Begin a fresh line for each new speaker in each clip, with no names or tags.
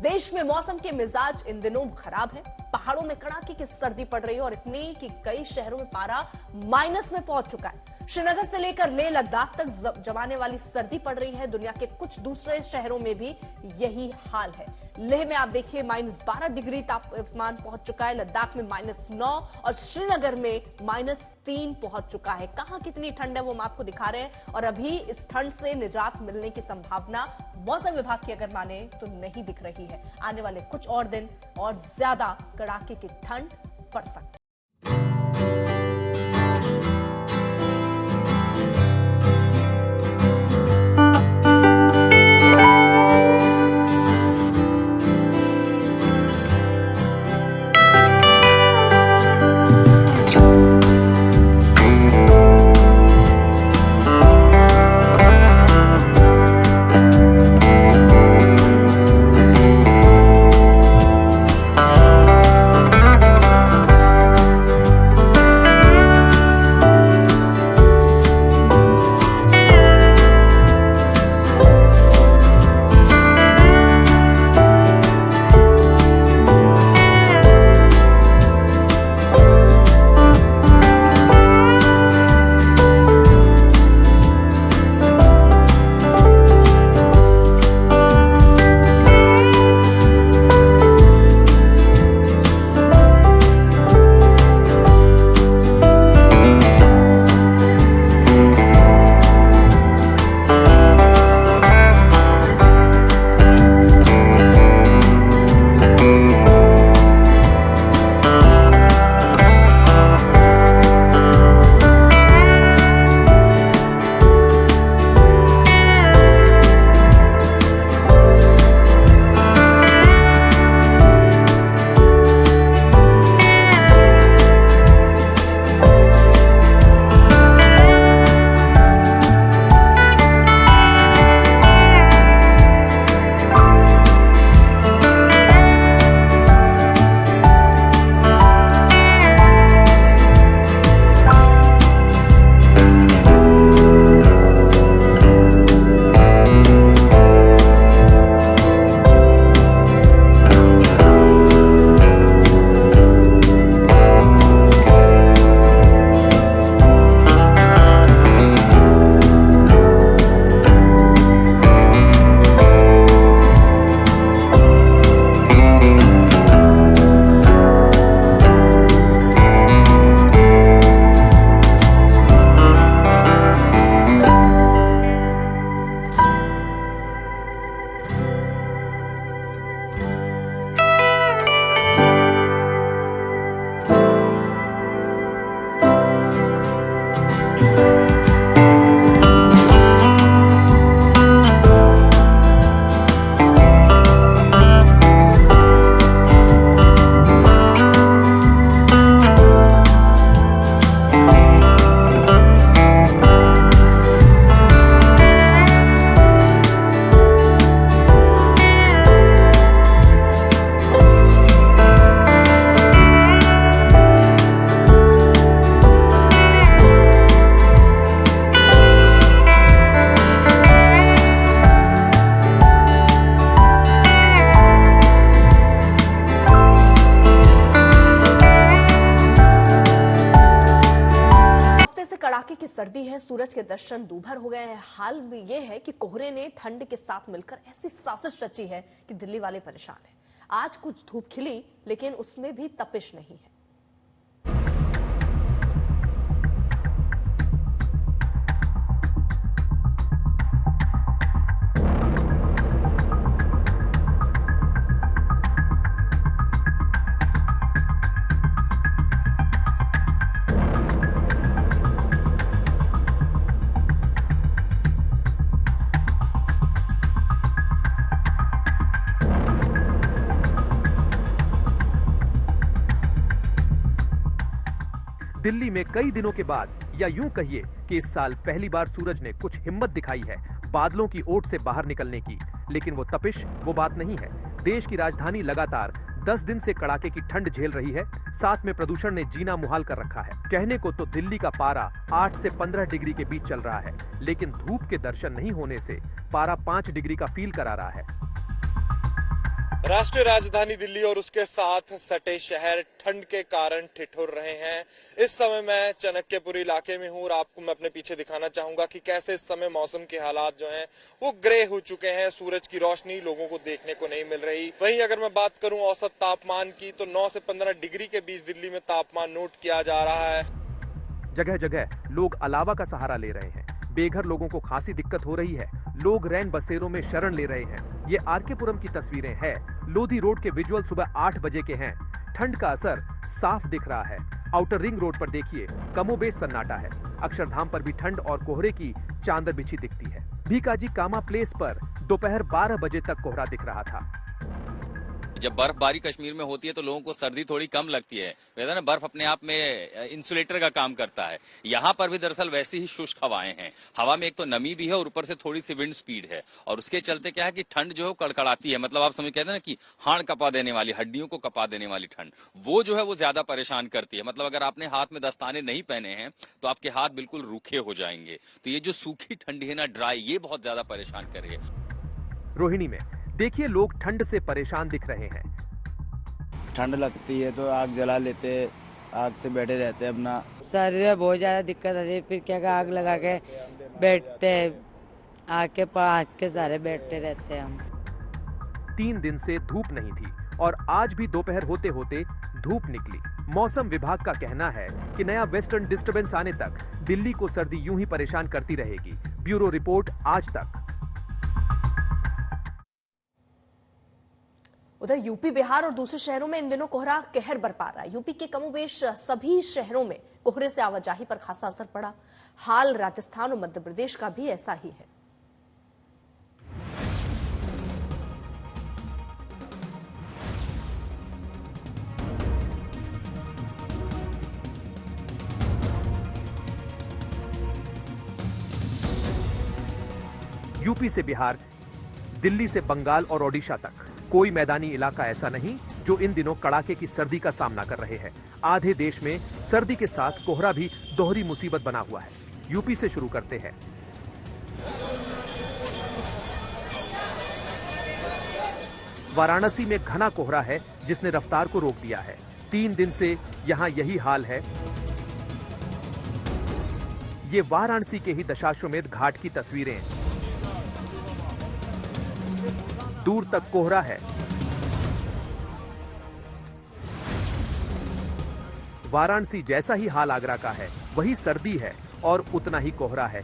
देश में मौसम के मिजाज इन दिनों खराब है। पहाड़ों में कड़ाके की सर्दी पड़ रही है और इतनी कि कई शहरों में पारा माइनस में पहुंच चुका है। श्रीनगर से लेकर लेह लद्दाख तक जमाने वाली सर्दी पड़ रही है। दुनिया के कुछ दूसरे शहरों में भी यही हाल है। लेह में आप देखिए -12 डिग्री तापमान पहुंच चुका है, लद्दाख में -9 और श्रीनगर में -3 पहुंच चुका है। कहां कितनी ठंड है वो हम आपको दिखा रहे हैं और अभी इस ठंड से निजात मिलने की संभावना मौसम विभाग की अगर माने तो नहीं दिख रही है। आने वाले कुछ और दिन और ज्यादा कड़ाके की ठंड पड़ सकती है। कड़ाके की सर्दी है, सूरज के दर्शन दूभर हो गए हैं। हाल में यह है कि कोहरे ने ठंड के साथ मिलकर ऐसी साजिश रची है कि दिल्ली वाले परेशान हैं। आज कुछ धूप खिली लेकिन उसमें भी तपिश नहीं है।
दिल्ली में कई दिनों के बाद या यूं कहिए कि इस साल पहली बार सूरज ने कुछ हिम्मत दिखाई है बादलों की ओट से बाहर निकलने की, लेकिन वो तपिश वो बात नहीं है। देश की राजधानी लगातार 10 दिन से कड़ाके की ठंड झेल रही है, साथ में प्रदूषण ने जीना मुहाल कर रखा है। कहने को तो दिल्ली का पारा 8 से 15 डिग्री के बीच चल रहा है, लेकिन धूप के दर्शन नहीं होने से पारा 5 डिग्री का फील करा रहा है।
राष्ट्रीय राजधानी दिल्ली और उसके साथ सटे शहर ठंड के कारण ठिठुर रहे हैं। इस समय मैं चाणक्यपुरी इलाके में हूं और आपको मैं अपने पीछे दिखाना चाहूंगा कि कैसे इस समय मौसम के हालात जो हैं वो ग्रे हो चुके हैं। सूरज की रोशनी लोगों को देखने को नहीं मिल रही। वहीं अगर मैं बात करूं औसत तापमान की तो 9 से 15 डिग्री के बीच दिल्ली में तापमान नोट किया जा रहा है।
जगह जगह लोग अलावा का सहारा ले रहे हैं। बेघर लोगों को खासी दिक्कत हो रही है। लोग रैन बसेरों में शरण ले रहे हैं। ये आरकेपुरम की तस्वीरें हैं। लोधी रोड के विजुअल सुबह 8 बजे के हैं। ठंड का असर साफ दिख रहा है। आउटर रिंग रोड पर देखिए कमोबेश सन्नाटा है। अक्षरधाम पर भी ठंड और कोहरे की चांदर बिछी दिखती है। भीकाजी कामा प्लेस पर दोपहर 12 बजे तक कोहरा दिख रहा था।
जब बर्फबारी कश्मीर में होती है तो लोगों को सर्दी थोड़ी कम लगती है। वैसे ना बर्फ अपने आप में इंसुलेटर का काम करता है। यहाँ पर भी दरअसल वैसी ही शुष्क हवाएं हैं। हवा में एक तो नमी भी है और ऊपर से थोड़ी सी विंड स्पीड है और उसके चलते क्या है कि ठंड जो है कड़कड़ाती है। मतलब आप समझ कहते हैं ना कि हाड़ कपा देने वाली, हड्डियों को कपा देने वाली ठंड, वो जो है वो ज्यादा परेशान करती है। मतलब अगर आपने हाथ में दस्ताने नहीं पहने हैं तो आपके हाथ बिल्कुल रूखे हो जाएंगे। तो ये जो सूखी ठंडी है ना, ड्राई, ये बहुत ज्यादा परेशान कर रही है।
रोहिणी में देखिए लोग ठंड से परेशान दिख रहे हैं।
ठंड लगती है तो आग जला लेते, आग से बैठे रहते हैं अपना।
शरीर में बहुत ज्यादा दिक्कत आती है। फिर क्या आग लगा के बैठते हैं, आग के पास के सारे बैठते रहते हैं हम।
3 दिन से धूप नहीं थी और आज भी दोपहर होते होते धूप निकली। मौसम विभाग का कहना है कि नया वेस्टर्न डिस्टर्बेंस आने तक दिल्ली को सर्दी यूं ही परेशान करती रहेगी। ब्यूरो रिपोर्ट आज तक।
उधर यूपी, बिहार और दूसरे शहरों में इन दिनों कोहरा कहर बरपा रहा है। यूपी के कमोबेश सभी शहरों में कोहरे से आवाजाही पर खासा असर पड़ा। हाल राजस्थान और मध्य प्रदेश का भी ऐसा ही है।
यूपी से बिहार, दिल्ली से बंगाल और ओडिशा तक कोई मैदानी इलाका ऐसा नहीं जो इन दिनों कड़ाके की सर्दी का सामना कर रहे हैं। आधे देश में सर्दी के साथ कोहरा भी दोहरी मुसीबत बना हुआ है। यूपी से शुरू करते हैं। वाराणसी में घना कोहरा है जिसने रफ्तार को रोक दिया है। 3 दिन से यहां यही हाल है। ये वाराणसी के ही दशाश्वमेध घाट की तस्वीरें। दूर तक कोहरा है। वाराणसी जैसा ही हाल आगरा का है, वही सर्दी है और उतना ही कोहरा है।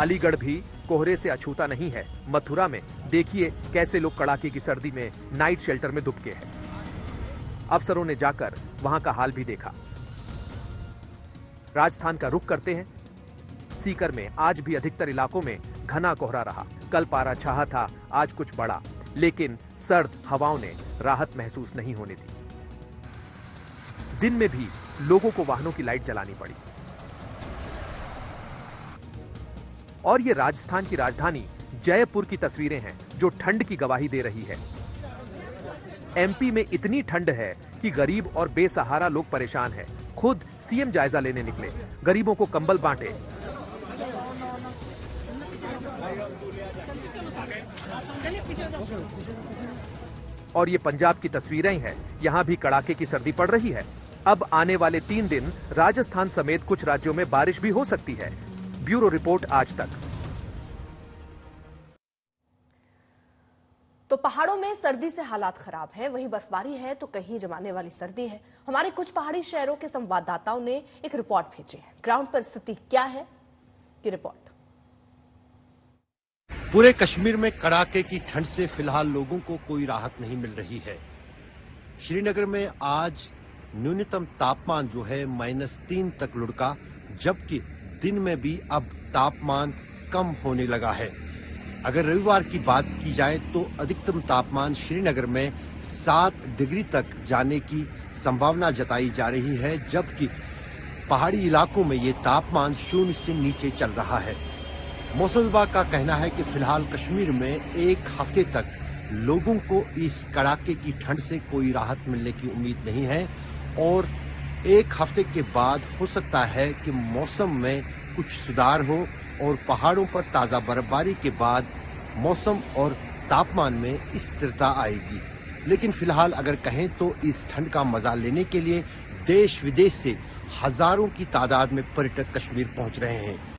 अलीगढ़ भी कोहरे से अछूता नहीं है। मथुरा में देखिए कैसे लोग कड़ाके की सर्दी में नाइट शेल्टर में दुबके हैं। अफसरों ने जाकर वहां का हाल भी देखा। राजस्थान का रुख करते हैं। सीकर में आज भी अधिकतर इलाकों में घना कोहरा रहा। कल पारा छहा था, आज कुछ बढ़ा, लेकिन सर्द हवाओं ने राहत महसूस नहीं होने दी। दिन में भी लोगों को वाहनों की लाइट जलानी पड़ी। और ये राजस्थान की राजधानी जयपुर की तस्वीरें हैं जो ठंड की गवाही दे रही है। एमपी में इतनी ठंड है कि गरीब और बेसहारा लोग परेशान हैं। खुद सीएम जायजा लेने निकले, गरीबों को कंबल बांटे। और ये पंजाब की तस्वीरें हैं। यहां भी कड़ाके की सर्दी पड़ रही है। अब आने वाले 3 दिन राजस्थान समेत कुछ राज्यों में बारिश भी हो सकती है। ब्यूरो रिपोर्ट आज तक।
तो पहाड़ों में सर्दी से हालात खराब है, वहीं बर्फबारी है तो कहीं जमाने वाली सर्दी है। हमारे कुछ पहाड़ी शहरों के संवाददाताओं ने एक रिपोर्ट भेजी है। ग्राउंड पर स्थिति क्या है, की रिपोर्ट।
पूरे कश्मीर में कड़ाके की ठंड से फिलहाल लोगों को कोई राहत नहीं मिल रही है। श्रीनगर में आज न्यूनतम तापमान जो है -3 तक लुढ़का, जबकि दिन में भी अब तापमान कम होने लगा है। अगर रविवार की बात की जाए तो अधिकतम तापमान श्रीनगर में 7 डिग्री तक जाने की संभावना जताई जा रही है, जबकि पहाड़ी इलाकों में ये तापमान 0 से नीचे चल रहा है। मौसम विभाग का कहना है कि फिलहाल कश्मीर में 1 हफ्ते तक लोगों को इस कड़ाके की ठंड से कोई राहत मिलने की उम्मीद नहीं है और 1 हफ्ते के बाद हो सकता है कि मौसम में कुछ सुधार हो और पहाड़ों पर ताजा बर्फबारी के बाद मौसम और तापमान में स्थिरता आएगी। लेकिन फिलहाल अगर कहें तो इस ठंड का मजा लेने के लिए देश विदेश से हजारों की तादाद में पर्यटक कश्मीर पहुंच रहे हैं।